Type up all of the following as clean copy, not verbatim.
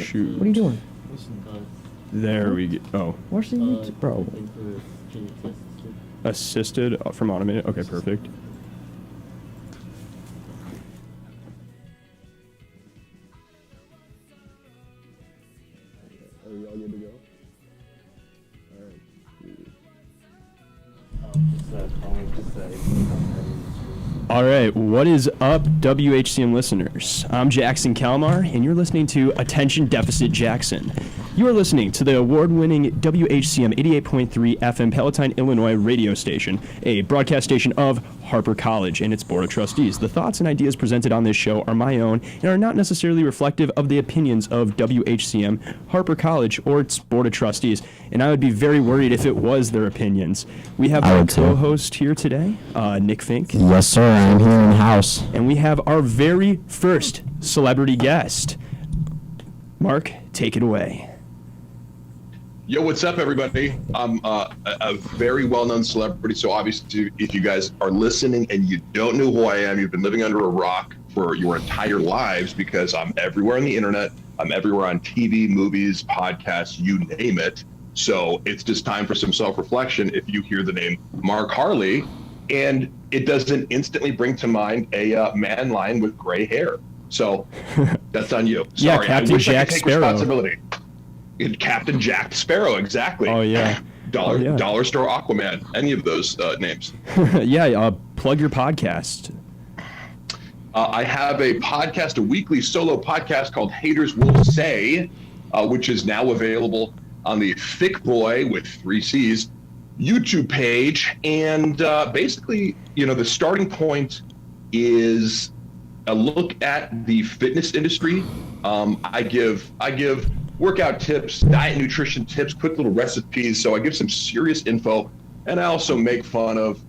shoot. What are you doing? There we go. Oh. Watch the YouTube, bro. Assisted from automated. Okay, perfect. Are we all good to go? All right, what is up, WHCM listeners? I'm Jackson Kalmar, and you're listening to Attention Deficit Jackson. You are listening to the award-winning WHCM 88.3 FM Palatine, Illinois radio station, a broadcast station of Harper College and its Board of Trustees. The thoughts and ideas presented on this show are my own and are not necessarily reflective of the opinions of WHCM, Harper College, or its Board of Trustees, and I would be very worried if it was their opinions. We have our co-host here today, Nick Fink. Yes, sir. I'm here in the house. And we have our very first celebrity guest. Mark, take it away. Yo, what's up, everybody? I'm a very well-known celebrity, so obviously if you guys are listening and you don't know who I am, you've been living under a rock for your entire lives, because I'm everywhere on the internet. I'm everywhere on TV, movies, podcasts, you name it. So it's just time for some self-reflection if you hear the name Mark Harley, and it doesn't instantly bring to mind a man lion with gray hair. So that's on you. Yeah, Sorry, Captain I wish Jack I could take Sparrow. Responsibility. Captain Jack Sparrow, exactly. Oh, yeah. Dollar Store Aquaman, any of those names. Yeah, plug your podcast. I have a podcast, a weekly solo podcast called Haters Will Say, which is now available on the Thick Boy with 3 C's YouTube page. And basically, the starting point is a look at the fitness industry. I give workout tips, diet nutrition tips, quick little recipes. So I give some serious info, and I also make fun of,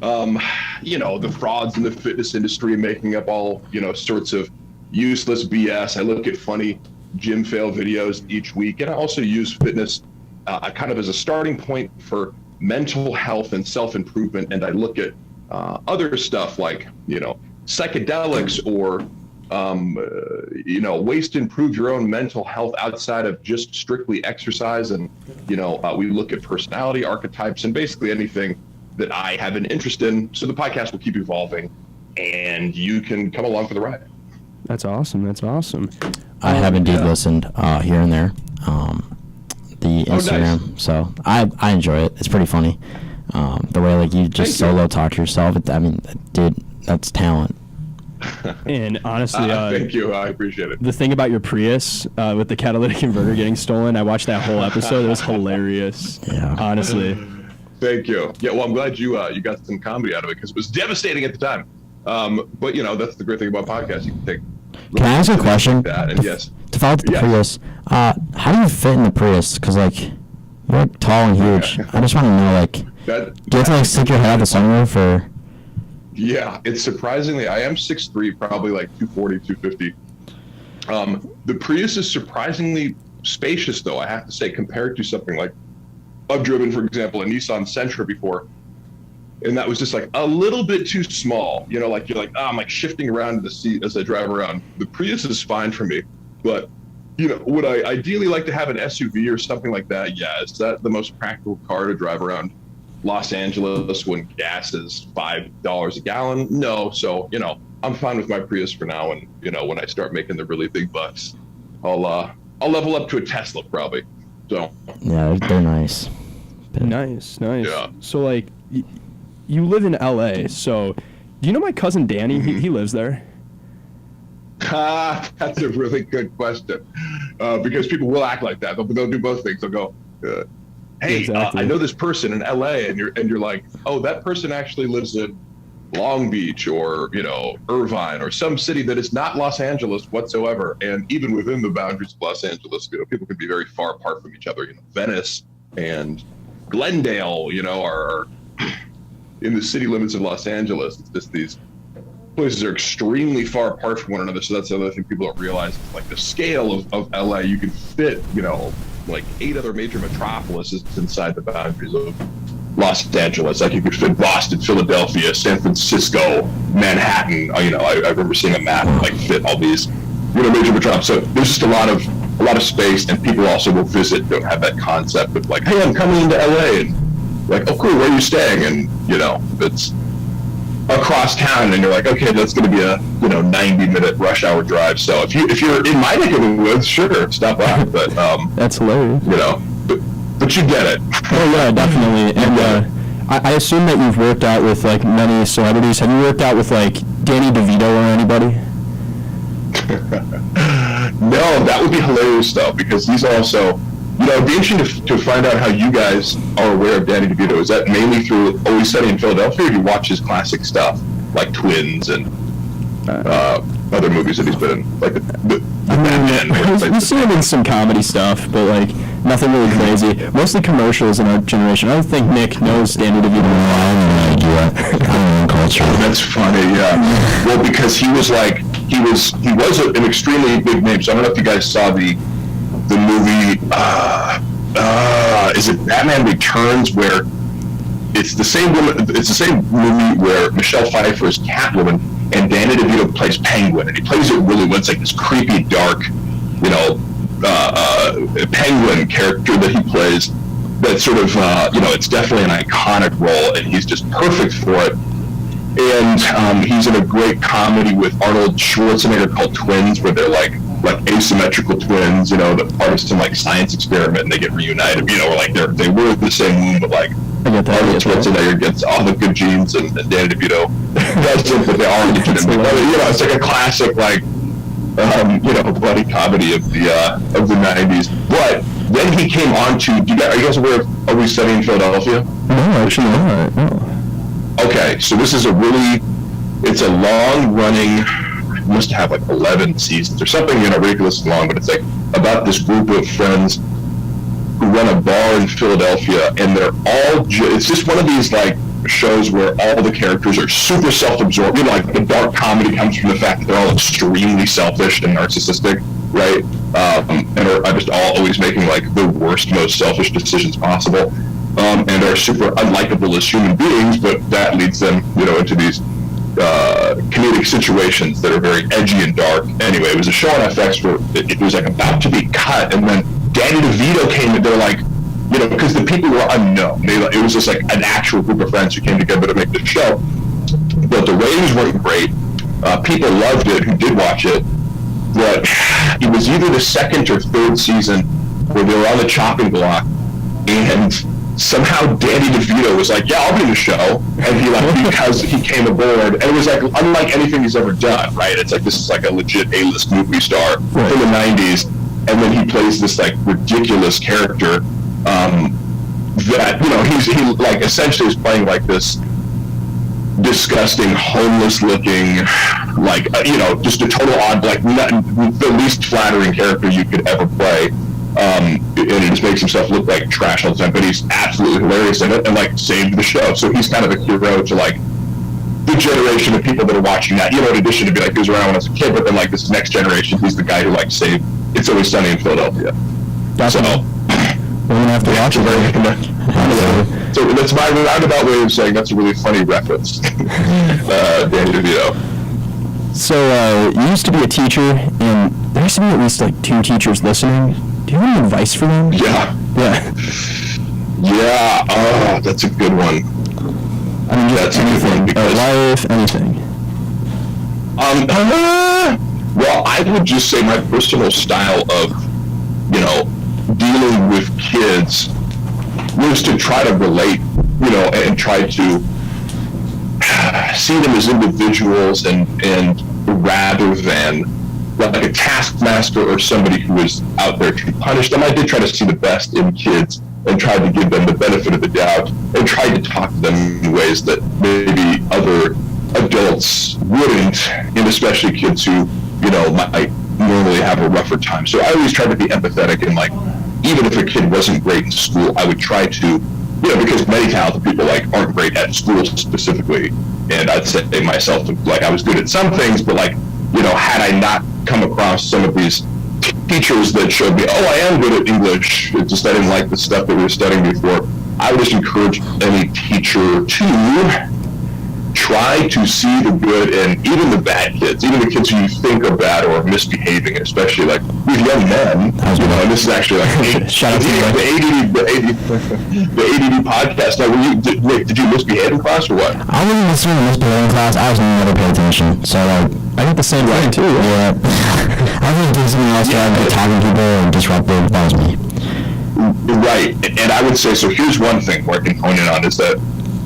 the frauds in the fitness industry, making up all, sorts of useless BS. I look at funny gym fail videos each week, and I also use fitness kind of as a starting point for mental health and self-improvement. And I look at other stuff like, psychedelics or ways to improve your own mental health outside of just strictly exercise. And, we look at personality archetypes and basically anything that I have an interest in. So the podcast will keep evolving, and you can come along for the ride. That's awesome. I have indeed listened here and there. The Instagram. Nice. So I enjoy it. It's pretty funny. The way you just solo talk to yourself. Dude, that's talent. And honestly, thank you. I appreciate it. The thing about your Prius with the catalytic converter getting stolen, I watched that whole episode. It was hilarious. Yeah. Honestly. Thank you. Yeah, well, I'm glad you got some comedy out of it, because it was devastating at the time. But that's the great thing about podcasts. You can take. Can I ask a question? Like that, and yes. To follow up the Prius, how do you fit in the Prius? Because you're tall and huge. I just want to know do you have to stick your head out the sunroof or? Yeah, it's surprisingly, I am 6'3", probably 240, 250. The Prius is surprisingly spacious, though, I have to say, compared to something like, I've driven, for example, a Nissan Sentra before, and that was just a little bit too small. You're I'm shifting around in the seat as I drive around. The Prius is fine for me, but would I ideally like to have an SUV or something like that? Yeah, is that the most practical car to drive around Los Angeles when gas is $5 a gallon? No. So, I'm fine with my Prius for now. And, when I start making the really big bucks, I'll level up to a Tesla probably. So. Yeah, they're nice. Nice. Yeah. So you live in LA. So do you know my cousin Danny? Mm-hmm. He lives there. That's a really good question. Because people will act like that. They'll do both things. They'll go, hey, exactly. I know this person in LA, and you're like, oh, that person actually lives in Long Beach or, Irvine or some city that is not Los Angeles whatsoever. And even within the boundaries of Los Angeles, people can be very far apart from each other. Venice and Glendale, are in the city limits of Los Angeles. It's just these places are extremely far apart from one another. So that's the other thing people don't realize. It's the scale of LA, you can fit, 8 other major metropolises inside the boundaries of Los Angeles. You could fit Boston, Philadelphia, San Francisco, Manhattan. I remember seeing a map fit all these, major metropolises. So there's just a lot of a lot of space, and people also will visit, don't have that concept of like, hey, I'm coming into LA, and like, oh cool, where are you staying? And it's across town, and you're like, okay, that's going to be a 90-minute rush hour drive. So if you're in my neck of the woods, sure, stop by. But that's hilarious. But you get it. Oh yeah, definitely. And I assume that you've worked out with like many celebrities. Have you worked out with like Danny DeVito or anybody? No, that would be hilarious though, because he's also, it'd be interesting to find out how you guys are aware of Danny DeVito. Is that mainly through Always Sunny in Philadelphia, or do you watch his classic stuff like Twins and other movies that he's been in, like the Batman? We see him in some comedy stuff, but like nothing really crazy. Mostly commercials in our generation. I don't think Nick knows Danny DeVito. I have no idea. Culture. That's funny, yeah. Well, because he was an extremely big name. So I don't know if you guys saw the movie. Is it Batman Returns, where it's the same woman? It's the same movie where Michelle Pfeiffer is Catwoman and Danny DeVito plays Penguin, and he plays it really well. It's like this creepy, dark, Penguin character that he plays. That sort of, it's definitely an iconic role, and he's just perfect for it. And he's in a great comedy with Arnold Schwarzenegger called Twins, where they're like asymmetrical twins, that part of some like science experiment, and they get reunited. Or like they were in the same womb, but like Arnold Schwarzenegger gets all the good genes, and Danny DeVito doesn't, but they are legitimate. It's like a classic buddy comedy of the '90s. But then he came on to. Are you guys aware of Always Sunny in Philadelphia? No, actually not. No. Okay, so this is it's a long-running, must have like 11 seasons or something, ridiculously long, but it's like about this group of friends who run a bar in Philadelphia, and they're all, it's just one of these like shows where all the characters are super self-absorbed. Like the dark comedy comes from the fact that they're all extremely selfish and narcissistic, right? And are just all always making like the worst, most selfish decisions possible. And are super unlikable as human beings, but that leads them, into these comedic situations that are very edgy and dark. Anyway, it was a show on FX where it was like about to be cut, and then Danny DeVito came, and they're like, because the people were unknown. It was just like an actual group of friends who came together to make the show. But the ratings weren't great. People loved it who did watch it, but it was either the second or third season where they were on the chopping block, and somehow Danny DeVito was like, yeah, I'll be in the show. And he because he came aboard, and it was like unlike anything he's ever done, right? It's like, this is like a legit A-list movie star from the 90s. And then he plays this like ridiculous character that, he like essentially is playing like this disgusting, homeless looking, like, just a total odd, like the least flattering character you could ever play. And he just makes himself look like trash all the time, but he's absolutely hilarious in it and like saved the show. So he's kind of a hero to like the generation of people that are watching that. In addition to be like, he was around when I was a kid, but then like this next generation, he's the guy who like saved It's Always Sunny in Philadelphia. Definitely. So we're gonna have to watch it. So that's my roundabout way of saying that's a really funny reference. Danny DeVito. So you used to be a teacher, and there used to be at least like 2 teachers listening. Do you have any advice for them? Yeah. Oh, that's a good one. I mean, just anything. Life, anything. Well, I would just say my personal style of, dealing with kids was to try to relate, and try to see them as individuals and rather than like a taskmaster or somebody who is out there to punish them. I did try to see the best in kids and tried to give them the benefit of the doubt and tried to talk to them in ways that maybe other adults wouldn't, and especially kids who, might normally have a rougher time. So I always tried to be empathetic, and like, even if a kid wasn't great in school, I would try to, because many talented people like aren't great at school specifically, and I'd say myself, like I was good at some things, but like, had I not come across some of these teachers that showed me, I am good at English, it's just I didn't like the stuff that we were studying before, I would just encourage any teacher to try to see the good in even the bad kids, even the kids who you think are bad or misbehaving, especially like with young men. You know, and this is actually like Shout out to the ADD podcast. Now, did you misbehave in class or what? I wasn't necessarily misbehaving in class. I was never paying attention. So like, I got the same thing too. yeah. I was doing something else where I'd be talking to people and disruptive. That was me. Right, and I would say, so here's one thing where I can hone in on is that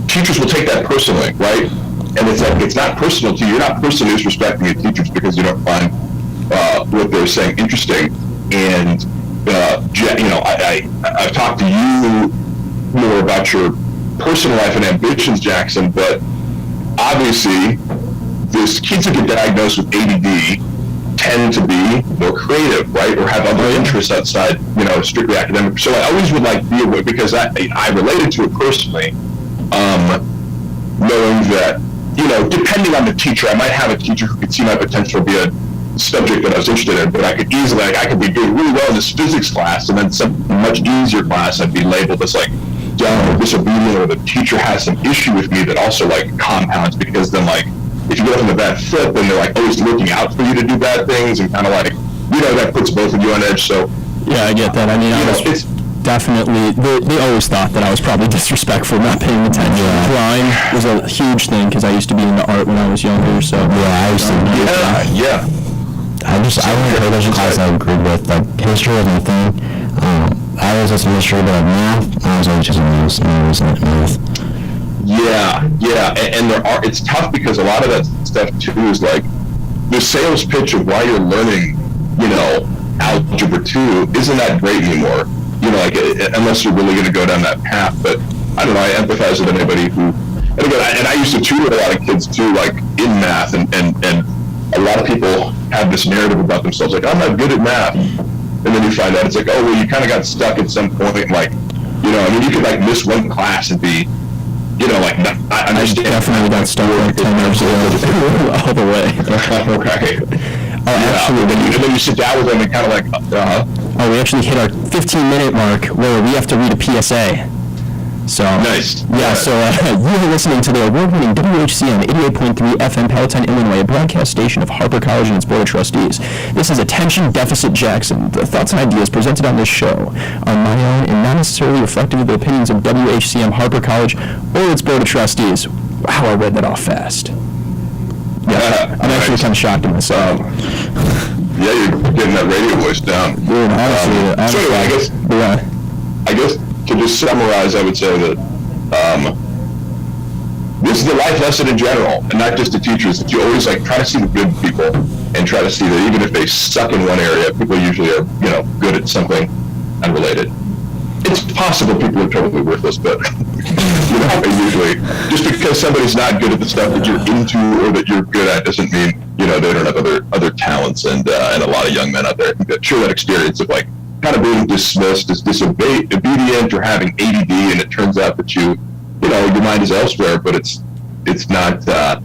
teachers will take that personally, right? And it's like, it's not personal to you. You're not personally disrespecting your teachers because you don't find what they're saying interesting. And, you know, I've talked to you more about your personal life and ambitions, Jackson, but obviously, these kids who get diagnosed with ADD tend to be more creative, right? Or have other interests outside, you know, strictly academic. So I always would like be aware, because I related to it personally, knowing that, you know, depending on the teacher, I might have a teacher who could see my potential be a subject that I was interested in, but I could easily, like, I could be doing really well in this physics class, and then some much easier class, I'd be labeled as like dumb or disobedient, or the teacher has some issue with me that also like compounds, because then like, if you get off on the bad foot, then they're like always looking out for you to do bad things, and kind of like, you know, that puts both of you on edge. So yeah, I get that. I mean, it's definitely, they always thought that I was probably disrespectful, not paying attention. Yeah. Drawing was a huge thing because I used to be into art when I was younger. So Yeah, I used to. yeah. I went to religion class I agreed with. Like, history was my thing. I was just in history, but like math, I was always just in math. Yeah, and it's tough because a lot of that stuff too is like the sales pitch of why you're learning, you know, algebra 2 isn't that great anymore. You know, like unless you're really going to go down that path. But I don't know. I empathize with anybody who, and again, I used to tutor a lot of kids too, like in math, and a lot of people have this narrative about themselves, like I'm not good at math, and then you find out it's like, oh well, you kind of got stuck at some point, like, you know, I mean, you could like miss one class and be, you know, like, I understand. I definitely got stuck like 10 years ago all the way. Okay. Oh, actually, and then you sit down with them and kind of like, Oh, we actually hit our 15-minute mark where we have to read a PSA. So Nice. Yeah. So you are listening to the award-winning WHCM 88.3 FM Peloton, Illinois, a broadcast station of Harper College and its board of trustees. This is Attention Deficit Jackson. The thoughts and ideas presented on this show are my own and not necessarily reflective of the opinions of WHCM Harper College or its board of trustees. Wow, I read that off fast. Yeah, I'm actually kind of shocked at myself. Yeah, you're getting that radio voice down. Dude, honestly, So anyway, I guess to just summarize, I would say that this is the life lesson in general, and not just the teachers, that you always like try to see the good people and try to see that even if they suck in one area, people usually are, you know, good at something unrelated. It's possible people are totally worthless, but you know, usually just because somebody's not good at the stuff that you're into or that you're good at doesn't mean, you know, they don't have other talents. And a lot of young men out there, I think that share that experience of like kind of being dismissed as disobedient or having ADD, and it turns out that you know, your mind is elsewhere, but it's not that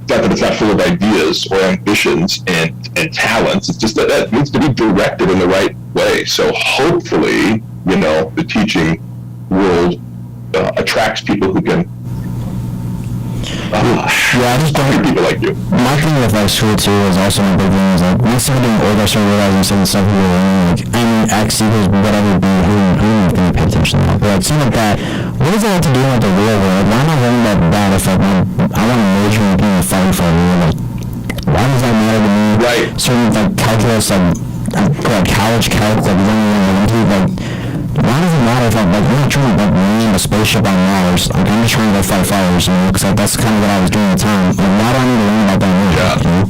it's not full of ideas or ambitions and talents. It's just that needs to be directed in the right way. So hopefully, you know, the teaching world attracts people who can I just don't. People like you. My thing with like school too is also my big thing is like when I started getting older, I started realizing some of the stuff we were learning, like I mean X equals whatever B, who even think I pay attention to that. But like something like that, what does that have to do with the real world? Why am I learning about that if like I want to major in being a firefighter? Like why does that matter to me? Right. Certain like calculus, like college calc, like like. Why does it matter if I'm not trying to land a spaceship on Mars? Like, I'm just trying to go fight fires, you know, because like, that's kind of what I was doing at the time. Like, why do I need to learn about that now? Yeah. You know?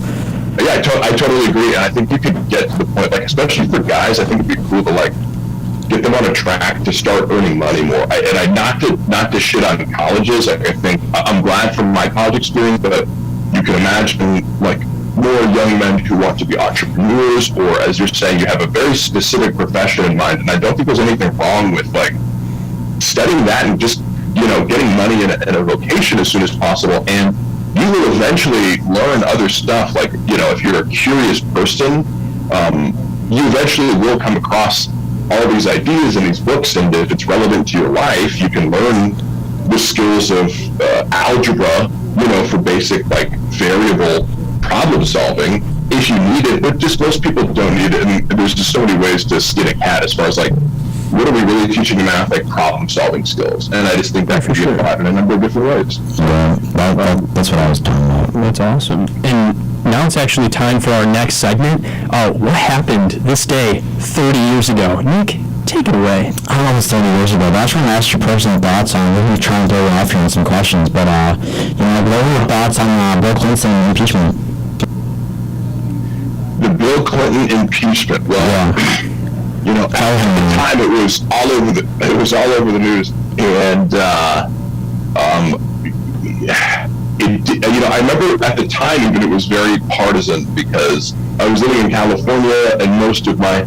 Yeah, I totally agree, and I think you could get to the point, like, especially for guys, I think it'd be cool to like get them on a track to start earning money more. Not to shit on colleges. I think I'm glad from my college experience, but you can imagine like more young men who want to be entrepreneurs, or as you're saying, you have a very specific profession in mind. And I don't think there's anything wrong with like studying that and just, you know, getting money in a vocation as soon as possible. And you will eventually learn other stuff. Like, you know, if you're a curious person, you eventually will come across all these ideas in these books. And if it's relevant to your life, you can learn the skills of algebra, for basic like variable problem solving if you need it, but just most people don't need it. And there's just so many ways to skin a cat as far as like, what are we really teaching in math? Like problem solving skills. And I just think that can be applied in a number of different ways. Yeah, that's what I was talking about. That's awesome. And now it's actually time for our next segment. What happened this day 30 years ago? Nick, take it away. I don't know if it's 30 years ago, but I just want to ask your personal thoughts on, we're going to try and throw you off here with some questions, but, what are your thoughts on Bill Clinton impeachment? The Bill Clinton impeachment. Well, Yeah. at the time it was all over the news, and I remember at the time even it was very partisan because I was living in California and most of my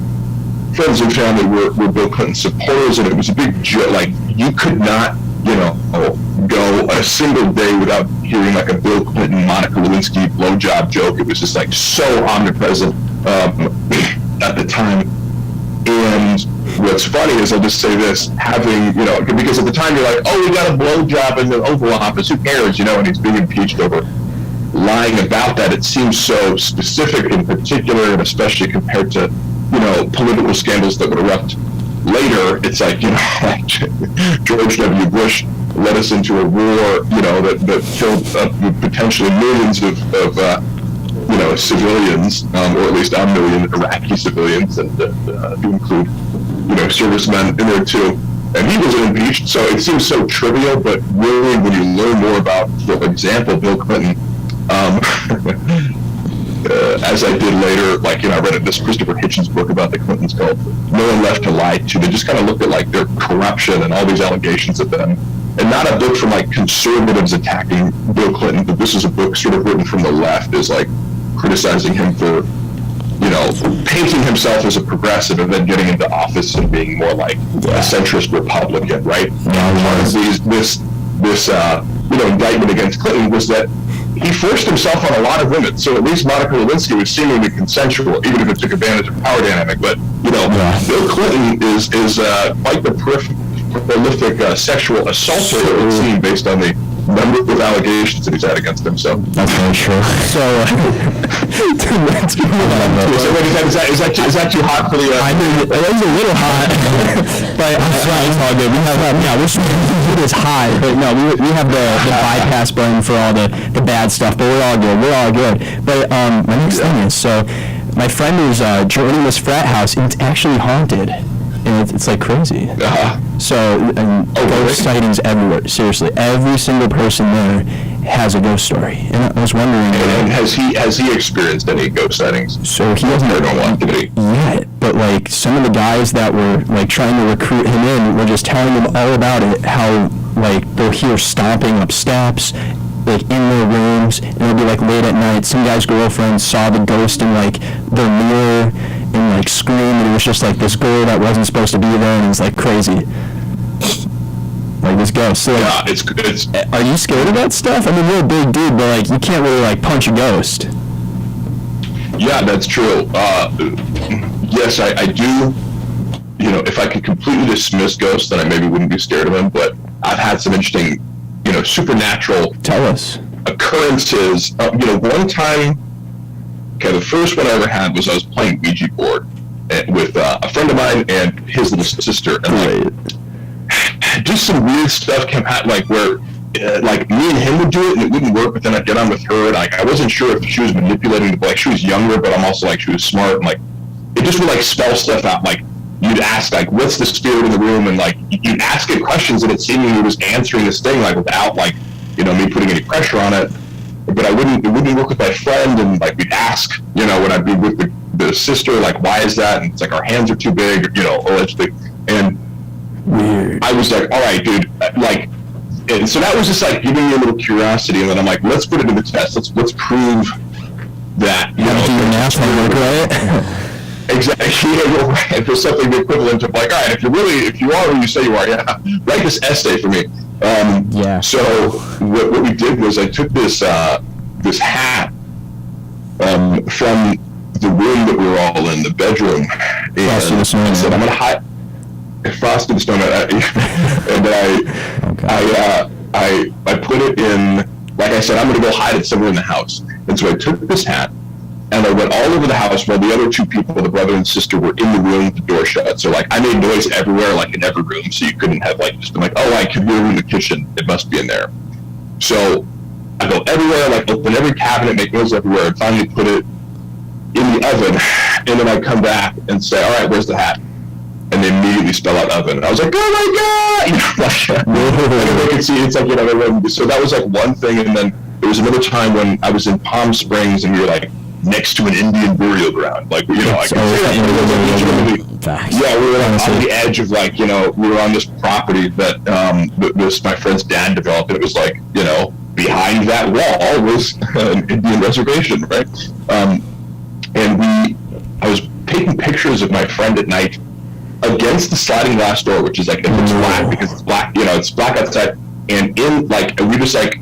friends and family were Bill Clinton supporters, and it was a big joke. Like you could not, go a single day without hearing like a Bill Clinton, Monica Lewinsky blowjob joke. It was just like so omnipresent at the time. And what's funny is, I'll just say this, having, because at the time you're like, oh, we got a blowjob in the Oval Office, who cares, and he's being impeached over lying about that. It seems so specific in particular, and especially compared to, political scandals that would erupt later. It's like, George W. Bush led us into a war, that filled up with potentially millions of civilians, or at least a million Iraqi civilians, and to include, servicemen in there too. And he wasn't impeached, so it seems so trivial, but really when you learn more about, for example, Bill Clinton, as I did later, I read this Christopher Hitchens book about the Clintons called No One Left to Lie To. They just kind of looked at their corruption and all these allegations of them. And not a book from conservatives attacking Bill Clinton, but this is a book sort of written from the left, is criticizing him for, painting himself as a progressive and then getting into office and being more like a centrist Republican, right? Part of this indictment against Clinton was that he forced himself on a lot of women. So at least Monica Lewinsky was seemingly consensual, even if it took advantage of power dynamic. But, Bill Clinton is quite the prolific sexual assaulter, it would seem, based on the number of allegations that he's had against him. So that's very true. So, is that too hot for the? I mean, it was a little hot, but it's all good. We have it is hot, but no, we have the bypass button for all the bad stuff. But we're all good. But my next thing is, so my friend is joining this frat house, and it's actually haunted. And it's crazy. So, ghost sightings everywhere. Seriously, every single person there has a ghost story. And I was wondering. And has he experienced any ghost sightings? So he hasn't paranormal activity yet, but some of the guys that were trying to recruit him in were just telling him all about it. How they'll hear stomping up steps, in their rooms, and it'll be late at night. Some guy's girlfriend saw the ghost in their mirror and scream, and it was just this girl that wasn't supposed to be there, and it was crazy. This ghost. So, yeah, it's. Are you scared of that stuff? I mean, you're a big dude, but you can't really punch a ghost. Yeah, that's true. Yes, I do. If I could completely dismiss ghosts, then I maybe wouldn't be scared of them. But I've had some interesting, supernatural. Tell us. Occurrences. One time. Okay, the first one I ever had was I was playing Ouija board with a friend of mine and his little sister, and just some weird stuff came out, where me and him would do it and it wouldn't work, but then I'd get on with her, and I wasn't sure if she was manipulating the she was younger, but I'm also she was smart, and it just would spell stuff out. You'd ask what's the spirit in the room, and you'd ask it questions, and it seemingly was answering this thing without me putting any pressure on it. But it wouldn't work with my friend, and we'd ask, when I'd be with the sister, why is that? And it's our hands are too big, allegedly. And weird. I was all right, dude, and so that was just giving me a little curiosity, and then I'm let's put it to the test. Let's prove that, do your math homework, right? Exactly. You're right. There's something the equivalent of all right, if you are who you say you are, write this essay for me. So what we did was I took this hat from the room that we were all in, the bedroom, and I said, I'm going to hide Frosted Snowman, and I put it in like I said, I'm going to go hide it somewhere in the house. And so I took this hat and I went all over the house while the other two people, the brother and sister, were in the room with the door shut. So like I made noise everywhere, like in every room. So you couldn't have like just been like, oh, I could hear in the kitchen. It must be in there. So I go everywhere, like open every cabinet, make noise everywhere, and finally put it in the oven. And then I come back and say, all right, where's the hat? And they immediately spell out oven. And I was like, oh my God! You know, like, they could see it's like, you know, so that was like one thing. And then there was another time when I was in Palm Springs and we were like next to an Indian burial ground. Like, you know, I can say that. Yeah, we were like on the edge of like, you know, we were on this property that this my friend's dad developed. And it was like, you know, behind that wall was an Indian reservation, right? And I was taking pictures of my friend at night against the sliding glass door, which is like, if it's black, because it's black, you know, it's black outside. And in like, we just like,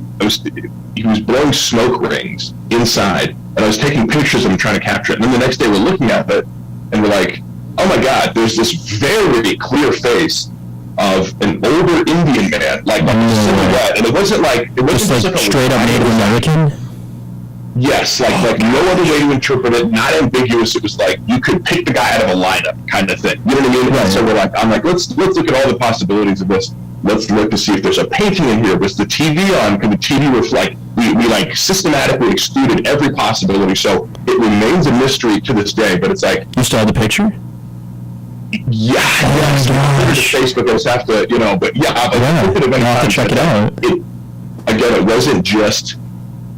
he was blowing smoke rings inside, and I was taking pictures of him trying to capture it. And then the next day we're looking at it, and we're like, oh my God, there's this very clear face of an older Indian man, like a silhouette. And it wasn't just like a straight up Native American? Yes, like no other way to interpret it, not ambiguous. It was like you could pick the guy out of a lineup kind of thing. You know what I mean? Right. So I'm like, let's look at all the possibilities of this. Let's look to see if there's a painting in here. Was the TV on? Could the TV reflect? We like systematically excluded every possibility. So it remains a mystery to this day. But it's like, you still have the picture? Yeah, yes. Facebook, I just have to, you know. But yeah, I'll have to check it out. It wasn't just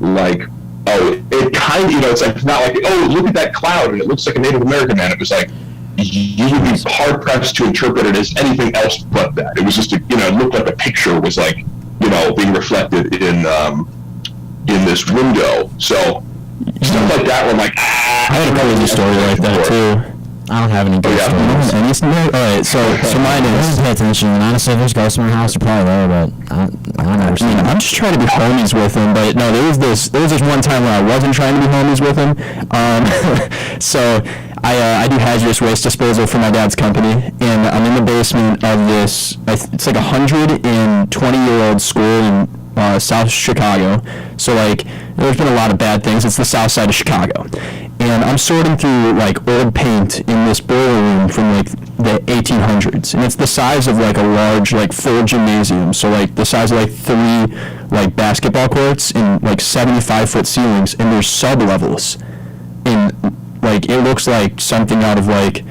like, oh, it kind of, you know, it's like, not like, oh, look at that cloud and it looks like a Native American man. It was like, you would be hard pressed to interpret it as anything else but that. It was just, you know, it looked like a picture was like, you know, being reflected in this window. So stuff like that, where I'm like, I had a crazy story like that too. I don't have any good stories. Alright, so mine is, pay attention, and honestly, if there's ghosts in my house, they're probably there, but I don't ever see them. I'm just trying to be homies with them, but no, there was this one time where I wasn't trying to be homies with him. So I do hazardous waste disposal for my dad's company, and I'm in the basement of this, it's like 120-year-old school in South Chicago. So like, there's been a lot of bad things. It's the south side of Chicago. And I'm sorting through like old paint in this boiler room from like the 1800s, and it's the size of like a large like full gymnasium. So like the size of like 3 like basketball courts and like 75-foot ceilings, and there's sub-levels. And like it looks like something out of like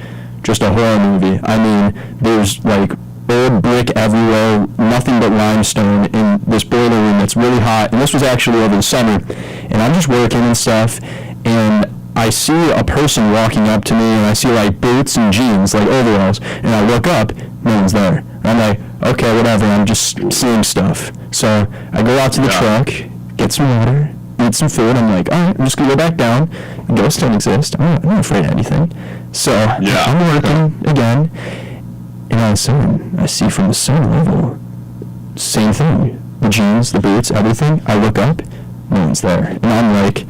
just a horror movie. I mean, there's like old brick everywhere, nothing but limestone in this boiler room that's really hot. And this was actually over the summer, and I'm just working and stuff, and I see a person walking up to me, and I see like boots and jeans, like overalls, and I look up, no one's there. And I'm like, okay, whatever, I'm just seeing stuff. So I go out to the truck, get some water, eat some food. I'm like, all right, I'm just gonna go back down. Ghosts don't exist. I'm not afraid of anything. So I'm working again, and all of a sudden, I see from the center level, same thing. The jeans, the boots, everything. I look up, no one's there. And I'm like,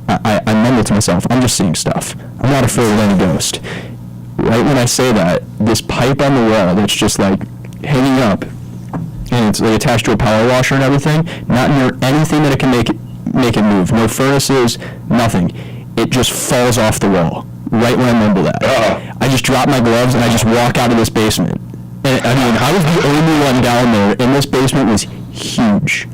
I mumble to myself, I'm just seeing stuff. I'm not afraid of any ghost. Right when I say that, this pipe on the wall that's just like hanging up, and it's like attached to a power washer and everything, not near anything that it can make it move. No furnaces, nothing. It just falls off the wall right when I mumble that. I just drop my gloves and I just walk out of this basement. And I mean, I was the only one down there, and this basement was huge.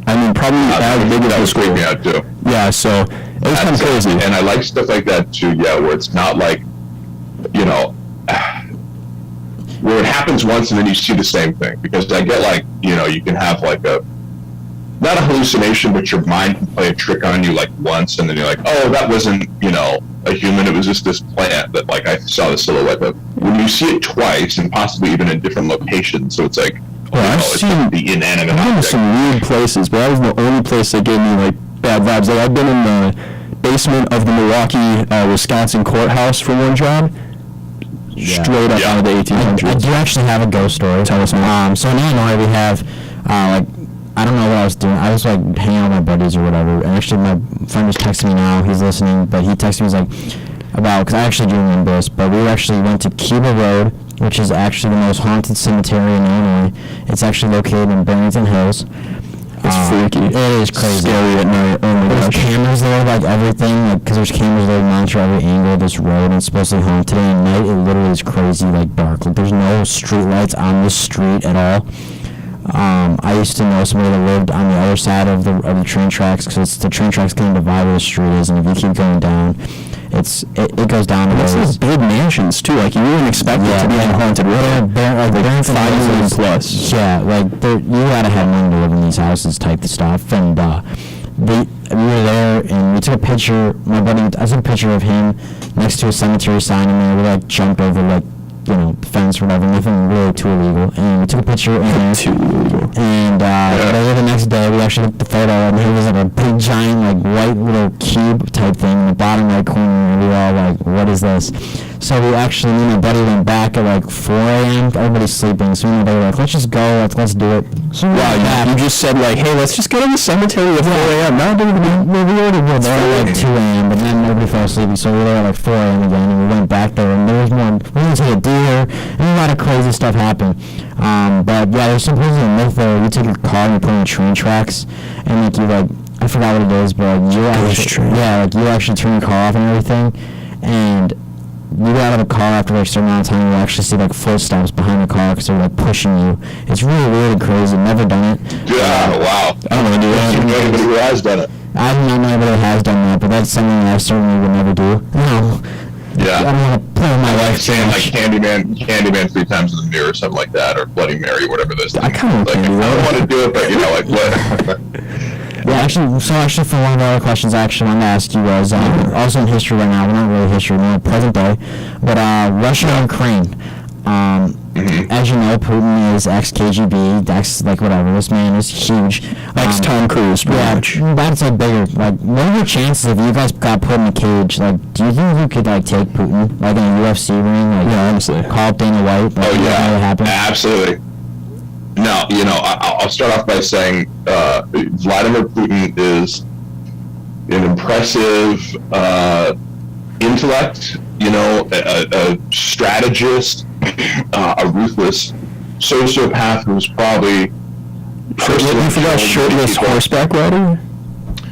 I mean, probably as big as the school. That was freaking me out too. Yeah, so it was kind of crazy. And I like stuff like that too, where it's not like, you know, where it happens once and then you see the same thing. Because I get like, you know, you can have like not a hallucination, but your mind can play a trick on you like once, and then you're like, oh, that wasn't, you know, a human, it was just this plant that like I saw the silhouette of. When you see it twice, and possibly even in different locations, so it's like, I've seen the inanimate I've been to object. some weird places, but that was the only place that gave me like bad vibes. Like I've been in the basement of the Milwaukee, Wisconsin courthouse for one job. Straight up out of the 1800s. I do actually have a ghost story. Tell us more. So in Illinois we have like, I don't know what I was doing. I was like hanging out with my buddies or whatever. And actually my friend just texted me now. He's listening, but he texted me, he's like, about, because I actually do remember this, but we actually went to Cuba Road, which is actually the most haunted cemetery in Illinois. It's actually located in Barrington Hills. It's freaky. It is crazy. Scary at night. Oh my There's gosh. cameras there, like everything, like because there's cameras there to monitor every angle of this road, and it's supposed to be haunted. And at night, it literally is crazy, like dark. Like there's no street lights on this street at all. I used to know somebody that lived on the other side of the train tracks, because the train tracks kind of divide where the street is, and if you keep going down, it goes down. That's those big mansions too. Like you wouldn't expect it to be on haunted road. They're 5 million plus. Yeah, like you gotta have money to live in these houses type of stuff. And we were there and we took a picture. My buddy, I took a picture of him next to a cemetery sign, and we like jumped over like the fence or whatever, nothing really too illegal. And we took a picture in Too illegal. and the next day we actually looked at the photo, and it was like a big giant like white little cube type thing in the bottom right corner, and we were all like, what is this? So me and my buddy went back at like 4 a.m. Everybody's sleeping, so me and my buddy were like, let's just go, let's do it. So we went back. Wow, you just said like, hey, let's just go to the cemetery at 4 a.m. Now we already were there at like 2 a.m., but then nobody fell asleep, so we were there at like 4 a.m. again, and we went back there, and there was more, we went to a deer, and a lot of crazy stuff happened. But yeah, there's supposedly a myth there. You take your car and you put it in train tracks, and like you I forgot what it is, but like you actually turn your car off and everything, and you get out of the car after like a certain amount of time, you actually see like footsteps behind the car because they're like pushing you. It's really weird and crazy. Never done it. Yeah, wow. I don't want to do I don't know anybody who has done it. I do not know anybody that has done that, but that's something that I certainly would never do. No. Yeah. I don't want to play with my Like life. saying like Candyman 3 times in the mirror or something like that, or Bloody Mary, whatever those things. I kinda like. can do I that. don't want to do it, but like what? Yeah, actually, for one of the other questions I actually wanted to ask you was also in history right now. We're not really history, more present day, but Russia and Ukraine. As you know, Putin is ex-KGB, whatever. This man is huge. Tom Cruise, pretty Yeah, much. that's a bigger. Like, what are your chances if you guys got put in a cage? Like, do you think you could like take Putin, like in a UFC ring? Like, Yeah, honestly. call up Dana White. Like, Oh yeah, what happened? absolutely. No, I'll start off by saying Vladimir Putin is an impressive intellect, a strategist, a ruthless sociopath who's probably You forgot shirtless horseback rider?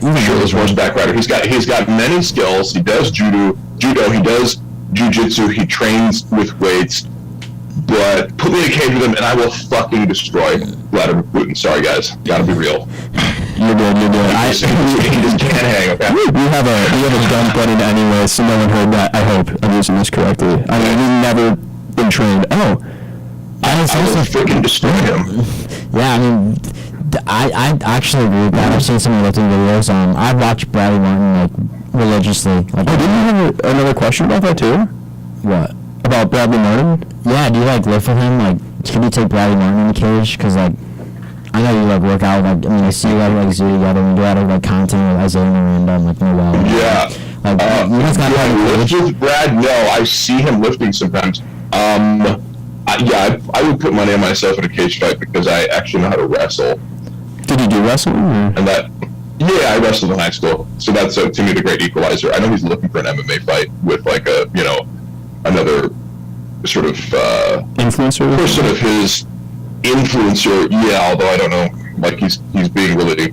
shirtless horseback rider. He's got many skills. He does judo. He does jujitsu. He trains with weights. But put me in a cage with him, and I will fucking destroy Vladimir Putin. Sorry, guys. Gotta be real. You're good. He just can't hang. Okay. We have a dump button anyway, so no one heard that. I hope I'm using this correctly. I mean, we've never been trained. Oh, I will freaking destroy him. Yeah, I mean, I actually agree with that. I've seen some of the lifting videos. I watch Bradley Martin like religiously. Like, didn't you have another question about that too? what? About Bradley Martin? Yeah, do you like lift with him? Like, can you take Bradley Martin in the cage? Because like, I know you like work out. Like, I mean, I see you guys like zoo together and do a lot of like content with Isaiah Miranda and like Noel. Yeah. Like, you guys got like a lift cage? with Brad? No, I see him lifting sometimes. I would put money on myself in a cage fight because I actually know how to wrestle, Did you do wrestling? Or? and that. Yeah, I wrestled in high school, so that's to me the great equalizer. I know he's looking for an MMA fight with like another sort of Influencer? person of his influencer. Yeah, although I don't know, like he's being really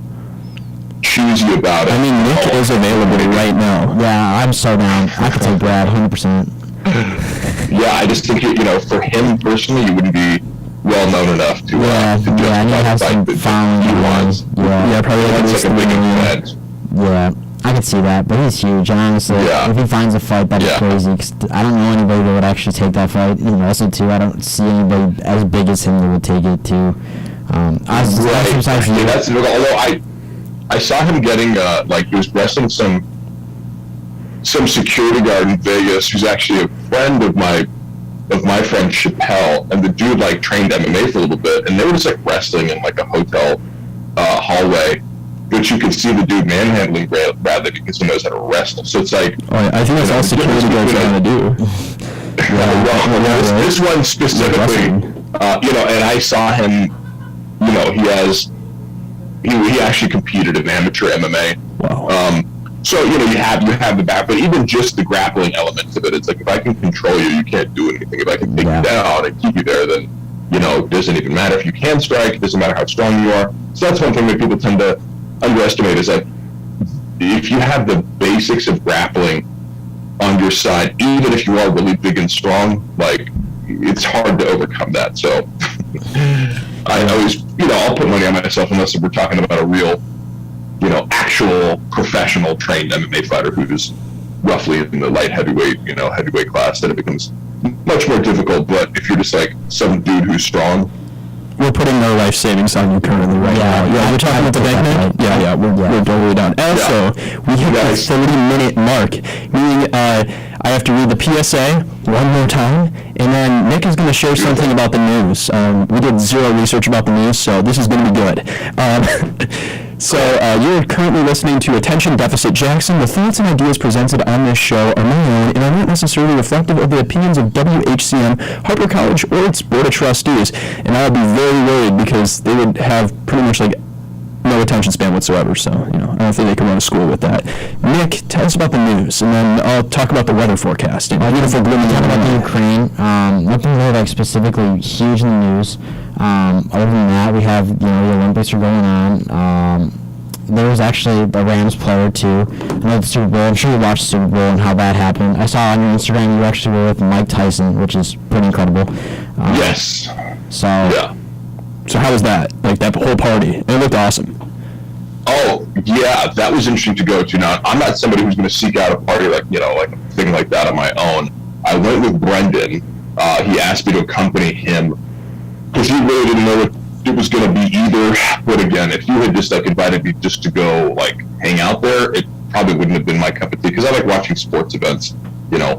choosy about it. I mean, Nick is available right now. Yeah, I'm so down. I could take Brad 100%. Yeah, I just think for him personally, you wouldn't be well known enough to Yeah, to yeah, and he has justify some the fight following. that he wants. Yeah, probably like That's like a big event. yeah, I could see that, but he's huge. And honestly, Yeah. if he finds a fight, that'd be Yeah. crazy. 'Cause I don't know anybody that would actually take that fight in wrestling too. I don't see anybody as big as him that would take it too. Besides you. Yeah, that's although I saw him getting he was wrestling some security guard in Vegas who's actually a friend of my friend Chappelle, and the dude like trained MMA for a little bit, and they were just like wrestling in like a hotel hallway, but you can see the dude manhandling Bradley because he knows how to wrestle. So it's like, Oh, yeah, I think that's all security guards are going to do. this one specifically, Wrestling. and I saw him, he actually competed in amateur MMA. Wow. So you have the back, but even just the grappling elements of it, it's like if I can control you, you can't do anything. If I can take Yeah. you down and keep you there, then doesn't even matter if you can strike. It doesn't matter how strong you are. So that's one thing that people tend to underestimate, is that if you have the basics of grappling on your side, even if you are really big and strong, like, it's hard to overcome that. So I always, I'll put money on myself unless we're talking about a real, actual professional trained MMA fighter who's roughly in the light heavyweight, heavyweight class, then it becomes much more difficult. But if you're just like some dude who's strong, we're putting no life savings on you currently right now. Yeah, we're talking about the bank man? Yeah, we're totally done. Also, we hit the 30-minute mark, meaning I have to read the PSA one more time, and then Nick is going to share something about the news. We did zero research about the news, so this is going to be good. So you're currently listening to Attention Deficit Jackson. The thoughts and ideas presented on this show are my own and are not necessarily reflective of the opinions of WHCM, Harper College, or its Board of Trustees. And I would be very worried because they would have pretty much like no attention span whatsoever. So, I don't think they can run a school with that. Nick, tell us about the news, and then I'll talk about the weather forecast. Beautiful gloomy talk about the Ukraine. Nothing really like specifically huge in the news. Other than that, we have the Olympics are going on. There was actually a Rams player too. The Super Bowl. I'm sure you watched the Super Bowl and how that happened. I saw on your Instagram you actually were with Mike Tyson, which is pretty incredible. Yes. So. Yeah. So how was that? Like that whole party? It looked awesome. Oh, yeah, that was interesting to go to. Now, I'm not somebody who's going to seek out a party like a thing like that on my own. I went with Brendan. He asked me to accompany him because he really didn't know what it was going to be either. But again, if you had just invited me just to go hang out there, it probably wouldn't have been my cup of tea, because I like watching sports events,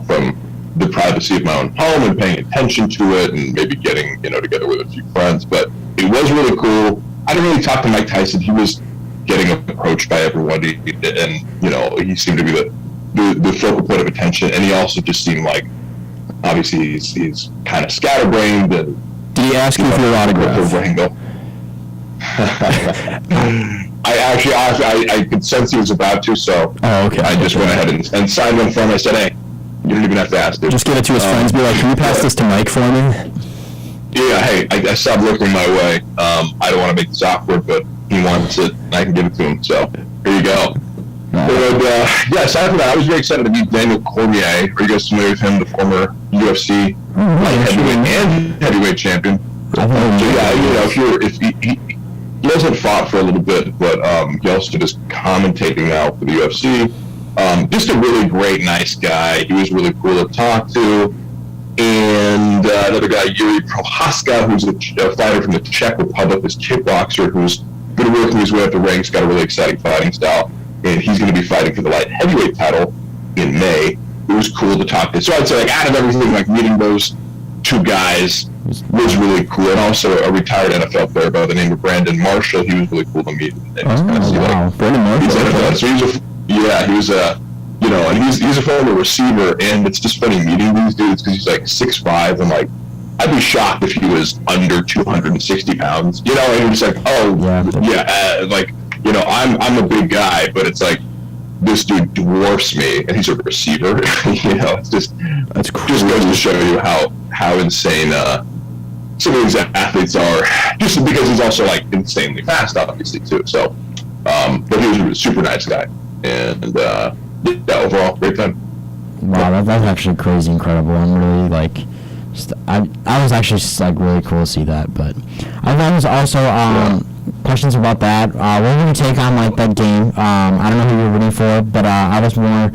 from the privacy of my own home and paying attention to it, and maybe getting together with a few friends. But it was really cool. I didn't really talk to Mike Tyson. He was getting approached by everybody, and he seemed to be the focal point of attention. And he also just seemed like, obviously, he's kind of scatterbrained. And did he ask you for your autograph? I could sense he was about to, so okay. I just went ahead and signed one for him. I said, hey, you don't even have to ask, dude. Just give it to his friends. Be like, can you pass this to Mike for me? Yeah, hey, I stopped looking my way. I don't want to make this awkward, but he wants it, and I can give it to him. So here you go. But aside from that, I was very excited to meet Daniel Cormier. Are you guys familiar with him, the former UFC light heavyweight and heavyweight champion? If he hasn't fought for a little bit, but he also is commentating now for the UFC. Just a really great, nice guy. He was really cool to talk to. And another guy, Yuri Prohaska, who's a fighter from the Czech Republic, this kickboxer who's been working his way up the ranks, got a really exciting fighting style, and he's going to be fighting for the light heavyweight title in May. It was cool to talk to. So I'd say, out of everything, meeting those two guys was really cool. And also a retired NFL player by the name of Brandon Marshall. He was really cool to meet. And wow. Brandon Marshall. So he was a and he's a former receiver, and it's just funny meeting these dudes because he's 6'5", and I'd be shocked if he was under 260 pounds, and it's I'm a big guy, but it's this dude dwarfs me, and he's a receiver. It's just that's cool. Just goes to show you how insane some of these athletes are, just because he's also insanely fast, obviously too. So, but he was a super nice guy, and overall great time. Wow, that's actually crazy incredible. I'm really I was actually just really cool to see that. But I thought it was also questions about that. What were your take on that game? I don't know who you were rooting for, but I was more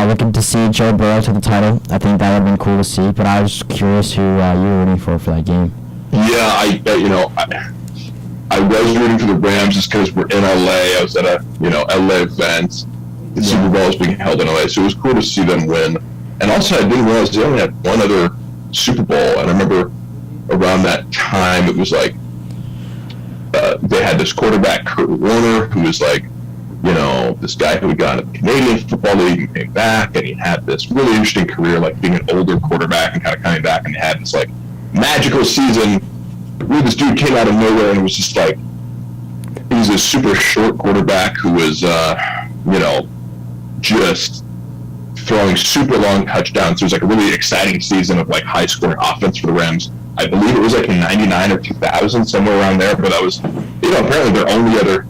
looking to see Joe Burrow to the title. I think that would have been cool to see. But I was curious who you were rooting for that game. Yeah, I was rooting for the Rams just because we're in LA. I was at a LA event. The Super Bowl is being held in LA, so it was cool to see them win. And also, I didn't realize they only had one other Super Bowl. And I remember around that time, it was they had this quarterback, Kurt Warner, who was this guy who had gone to the Canadian Football League and came back, and he had this really interesting career, being an older quarterback and kind of coming back, and he had this magical season where this dude came out of nowhere, and it was just he's a super short quarterback who was just throwing super long touchdowns. So it was a really exciting season of high scoring offense for the Rams. I believe it was like in 99 or 2000, somewhere around there. But that was, apparently their only other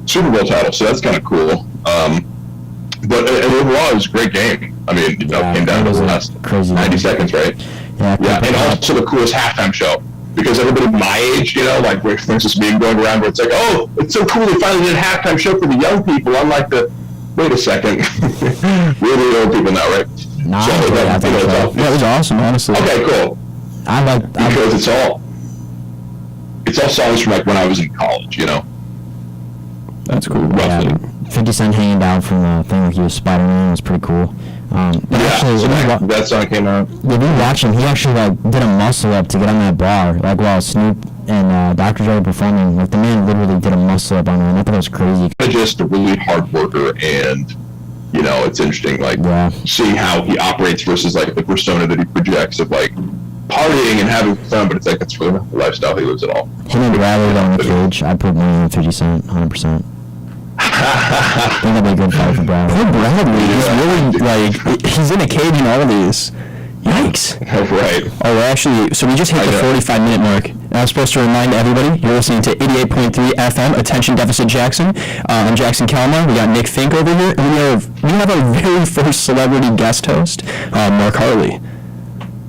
Super Bowl title. So that's kind of cool. But overall, it was a great game. I mean, it came down to the last crazy 90 seconds, right? Yeah, and also the coolest halftime show. Because everybody my age, like, there's this meme going around where it's like, oh, it's so cool they finally did a halftime show for the young people, unlike the, wait a second, we're the old people now, right? Nah, so that was awesome, honestly. Okay, cool. Because it's all songs from, like, when I was in college, That's cool. Roughly. Yeah, 50 Cent hanging down from the thing like he was Spider-Man was pretty cool. Actually, so that song came out. Yeah, we watched him. He actually did a muscle up to get on that bar, while Snoop and Dr. Dre were performing. The man literally did a muscle up on there, and I thought it was crazy. Just a really hard worker, and it's interesting, seeing how he operates versus the persona that he projects of partying and having fun, but it's that's really not the lifestyle he lives at all. Him and Bradley on the cage, I'd put money on 50 Cent, 100%. I think that'd be a good fight for Bradley. Poor Bradley, he's really, he's in a cage in all of these. Yikes. Right. Oh, actually, so we just hit the 45-minute mark. And I was supposed to remind everybody, you're listening to 88.3 FM, Attention Deficit Jackson. I'm Jackson Kalmar. We got Nick Fink over here. And we have our very first celebrity guest host, Mark Harley.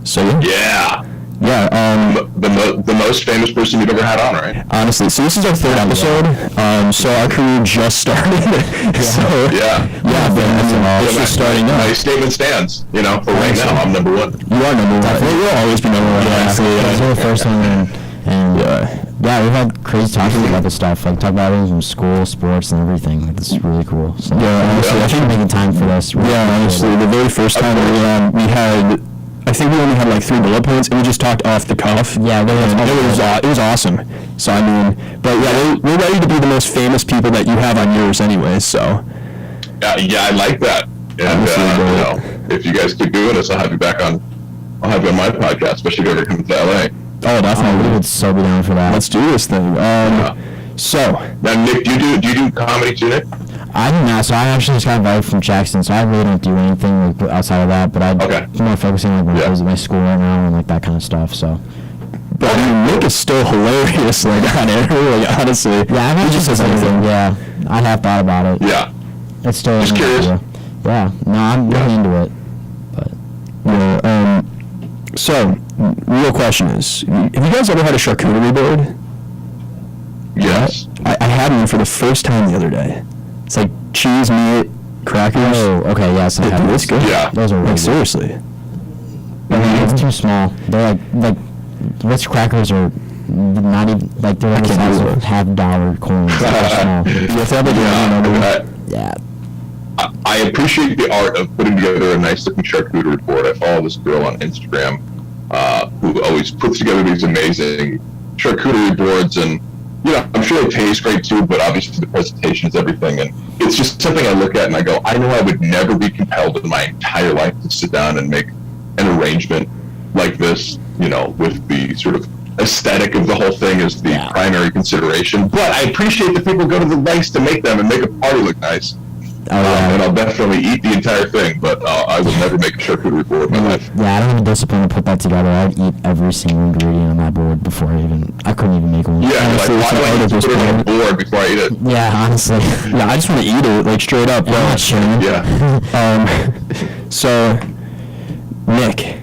So, yeah. The most famous person you've ever had on, right? Honestly, so this is our third episode. So our career just started. It's just starting now. My statement stands. For right now, I'm number one. You are number one. You'll always be number one. You're the first one, and we've had crazy talks about this stuff. Talk about everything from school, sports, and everything. This is really cool. So, honestly, I think making time for this. Honestly, the very first time we had. I think we only had 3 bullet points, and we just talked off the cuff. Yeah, it was awesome. So we're ready to be the most famous people that you have on yours, anyways. So. Yeah, I like that. And if you guys keep doing this, I'll have you back on. I'll have you on my podcast, especially if you ever come to LA. Oh, definitely. We would so be down for that. Let's do this thing. So now, Nick, do you do comedy too, Nick? I do not. So I actually just got invited from Jackson, so I really don't do anything outside of that. But I'm more focusing on my school right now and that kind of stuff. So. But Nick is still hilarious, on air. Honestly. Yeah, I've just said anything. Yeah, I have thought about it. Yeah. It's still. Just curious. Yeah. No, I'm really into it. But. So, real question is, have you guys ever had a charcuterie board? Yes. I had one for the first time the other day. It's cheese, meat, crackers. Oh, okay, yes, I have. It's good. Yeah. Those are really seriously. It's too small. They're Ritz crackers are not even they're the size of $50 coins. They're small. Yeah. I appreciate the art of putting together a nice looking charcuterie board. I follow this girl on Instagram who always puts together these amazing charcuterie boards, and I'm sure they taste great too, but obviously the presentation is everything, and it's just something I look at and I go, I know I would never be compelled in my entire life to sit down and make an arrangement like this, with the sort of aesthetic of the whole thing as the primary consideration. But I appreciate that people go to the lengths to make them and make a party look nice. And I'll definitely eat the entire thing, but I will never make a charcuterie board in my life. Yeah, I don't have the discipline to put that together. I'd eat every single ingredient on that board before I couldn't even make one. Yeah, honestly, why do I need to put it on a board before I eat it? Yeah, honestly. Yeah, I just want to eat it, straight up. I'm not sure. Yeah. So, Nick,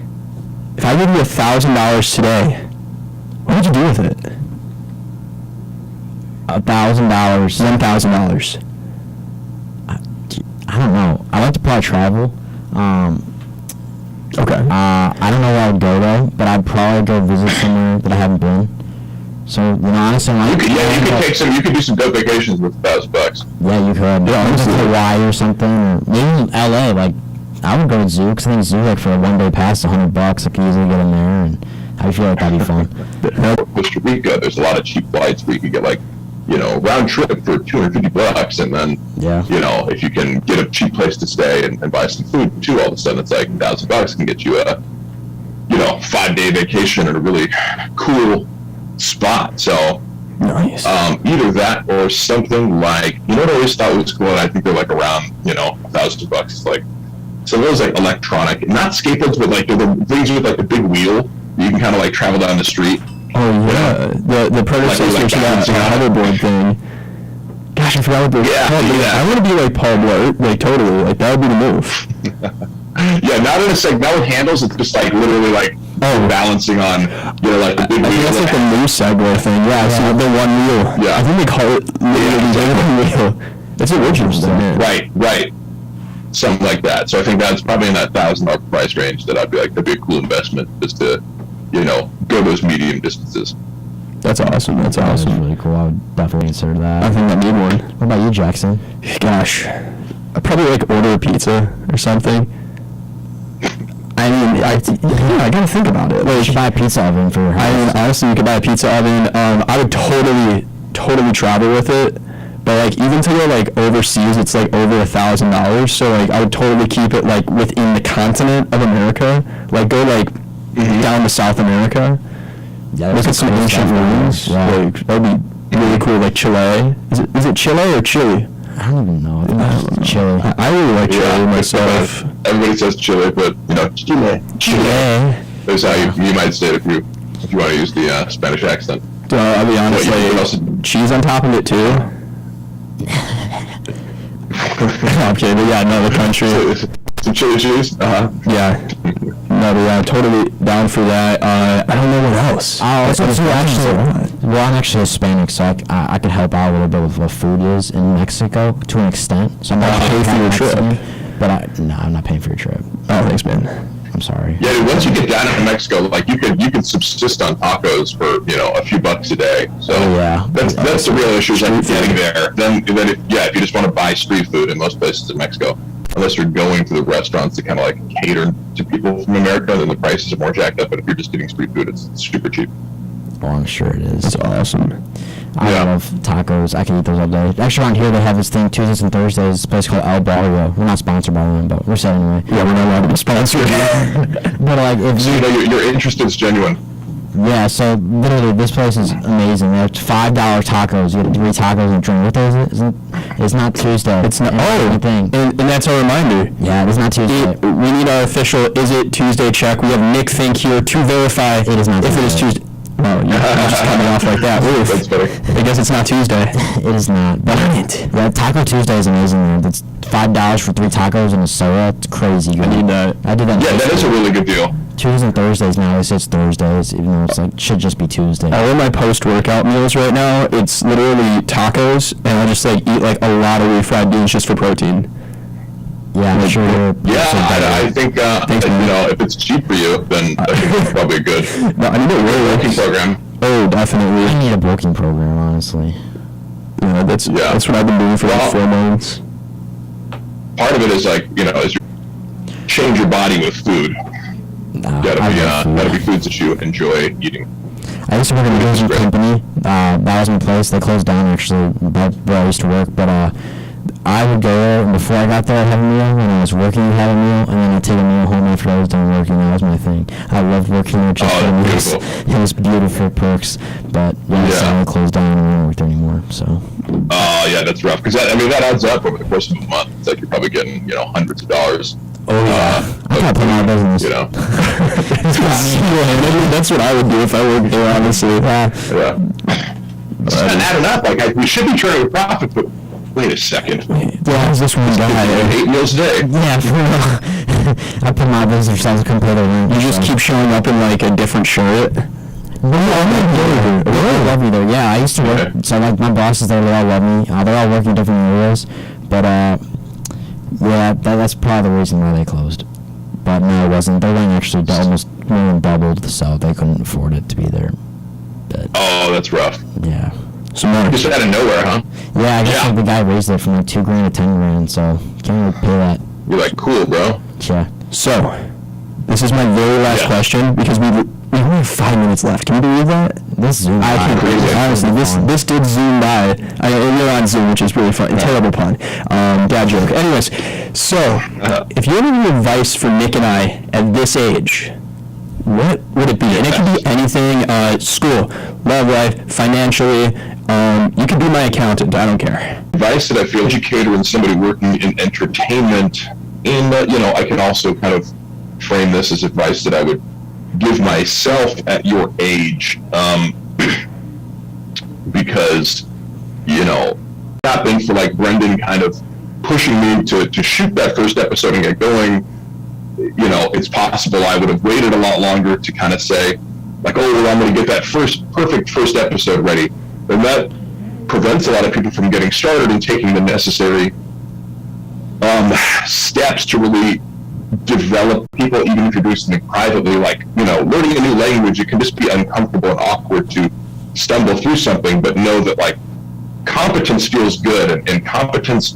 if I give you $1,000 today, what would you do with it? $1,000. $1,000. I don't know. I like to probably travel. Okay. I don't know where I'd go though, but I'd probably go visit somewhere that I haven't been. So honestly, you could do some good vacations with $1,000. Yeah, you could. Yeah, honestly, Hawaii or something, or maybe LA. I would go to zoo because I think zoo for a one-day pass, $100. I could easily get in there, and I feel like that'd be fun. Costa Rica, there's a lot of cheap flights where you can get round trip for $250, and then if you can get a cheap place to stay and buy some food too, all of a sudden it's $1,000 can get you a 5-day vacation in a really cool spot. So nice. Either that or something what I always thought was cool, and I think they're around $1,000. It's some of those electronic, not skateboards, but they're the things with the big wheel You can kind of like travel down the street. Oh yeah, the predecessor to that hoverboard thing. Gosh, I forgot what they're called. Yeah. I want to be like Paul Blart, like totally, like that would be the move. Yeah, not in a like not with handles. It's just like literally like balancing on, like the big I think wheel. that's like the new Segway thing. Yeah, so the one wheel. Yeah. I think they call it literally the one wheel. It's original stuff. Right. Something like that. So I think that's probably in that $1,000 price range that I'd be like, that'd be a cool investment just to, go those medium distances. That's awesome. That's That's awesome. really cool. I would definitely consider I that. think I need one. What about you, Jackson? Gosh, I'd probably like order a pizza or something. I mean, I gotta think about it. You Like, should buy a pizza oven for your house. I mean, honestly, you could buy a pizza oven. I would totally travel with it. But like, even to go like overseas, it's like over $1,000. So like, I would totally keep it like within the continent of America. Like, go like down to South America. Yeah, Look at some cool ancient stuff down ruins. there. Yeah. Like, that'd be really cool. Like Chile. Is it Chile or Chile? I don't even know. I think it's Chile. I really like Chile myself. Everybody says Chile, but Chile. Chile. That's how you might say it if you want to use the Spanish accent. I'll be honest, What else? like, cheese on top of it too. I'm kidding, but yeah, no, the country. Some chili cheese. Yeah. No, but yeah, totally down for that. I don't know what else. Well, I'm actually Hispanic, so I could help out a little bit with what food is in Mexico to an extent. So I'm not pay for your trip. But I'm not paying for your trip. Oh, thanks, man. I'm sorry. Yeah, dude, once you get down into Mexico, like you could subsist on tacos for a few bucks a day. So yeah. that's the real issue. Is like Street getting food. there. Then if you just want to buy street food in most places in Mexico, unless you're going to the restaurants to kind of like cater to people from America, then the prices are more jacked up. But if you're just getting street food, it's super cheap. Well, I'm sure it is. That's awesome. I Yeah. love tacos. I can eat those all day. Actually, around here they have this thing Tuesdays and Thursdays. This place called El Barrio. We're not sponsored by them, but we're saying anyway. Yeah, we're not allowed to be sponsored. But like, if So your interest is genuine. yeah, so literally this place is amazing. They have $5 tacos. You get 3 tacos and a drink. What day is it? It's not Tuesday. It's not. It's thing. And that's our reminder. Yeah, it's not Tuesday. We need our official "Is it Tuesday?" check. We have Nick Fink here to verify It is not if it is Tuesday. Tuesday. Oh, you just cut me off like that. Oof. That's funny. I guess it's not Tuesday. It is not. But yeah, Taco Tuesday is amazing. Man. That's $5 for 3 tacos and a soda. It's crazy good. I need that. I did that. Yeah, that is a really good deal. Tuesdays and Thursdays now. They say it's Thursdays, even though it's like should just be Tuesday. All of my post-workout meals right now, it's literally tacos, and I just like eat like a lot of refried beans just for protein. Yeah, I'm sure you're. Yeah, so better. I think Thanks, man. if it's cheap for you, then I think it's probably good No, I need a really working program. Oh, I definitely. need a bulking program, honestly. Yeah, that's what I've been doing for like Well, 4 months. Part of it is like is you change your body with food. No, Gotta be foods that you enjoy eating. I used to work in a music Great. company. That was my place. They closed down actually, where I used to work. But I would go there, and before I got there, I'd have a meal. When I was working, I'd have a meal, and then I'd take a meal home after I was done working. That was my thing. I loved working there just Oh, for the that's meals. beautiful. It was beautiful perks. But yeah, Yeah. so they closed down and I don't work there anymore. So Oh yeah, that's rough because that adds up over the course of a month. It's like you're probably getting hundreds of dollars. Oh yeah. I gotta put my business. That's what I would do if I worked there, honestly. Yeah. It's not adding up. Like we should be turning a profit, but wait a second. Yeah, how's this one guy? 8 meals a day. Yeah, for real. I put my business yourself to compare the rent. You just keep showing up in like a different shirt. I love you there. Yeah, I used to work. Okay. So like my bosses there, they all love me. They're all working different areas, but yeah, that's probably the reason why they closed. But no, it wasn't. Their rent actually almost more than doubled, so they couldn't afford it to be there. But Oh, that's rough. yeah, Some more. Just out of nowhere, huh? yeah. I guess Yeah. like the guy raised it from like $2,000 to $10,000, so can't really pay that. You're like, cool, bro. Yeah. So, this is my very last Yeah. question because we only have 5 minutes left. Can you believe that? This Zoom. I can't crazy. believe it. Honestly, this did zoom by. And you're on Zoom, which is really fun. Terrible pun. Dad joke. Anyways, so if you had any advice for Nick and I at this age, what would it be? And it could be anything: school, love life, financially. You could be my accountant. I don't care. Advice that I feel educator and somebody working in entertainment, I can also kind of frame this as advice that I would give myself at your age, because, you know, not been for like Brendan kind of pushing me to shoot that first episode and get going, you know, it's possible I would have waited a lot longer to kind of say, like, oh, well, I'm going to get that perfect first episode ready. And that prevents a lot of people from getting started and taking the necessary steps to really develop people, even if you're doing something privately, like, you know, learning a new language. It can just be uncomfortable and awkward to stumble through something, but know that, like, competence feels good, and competence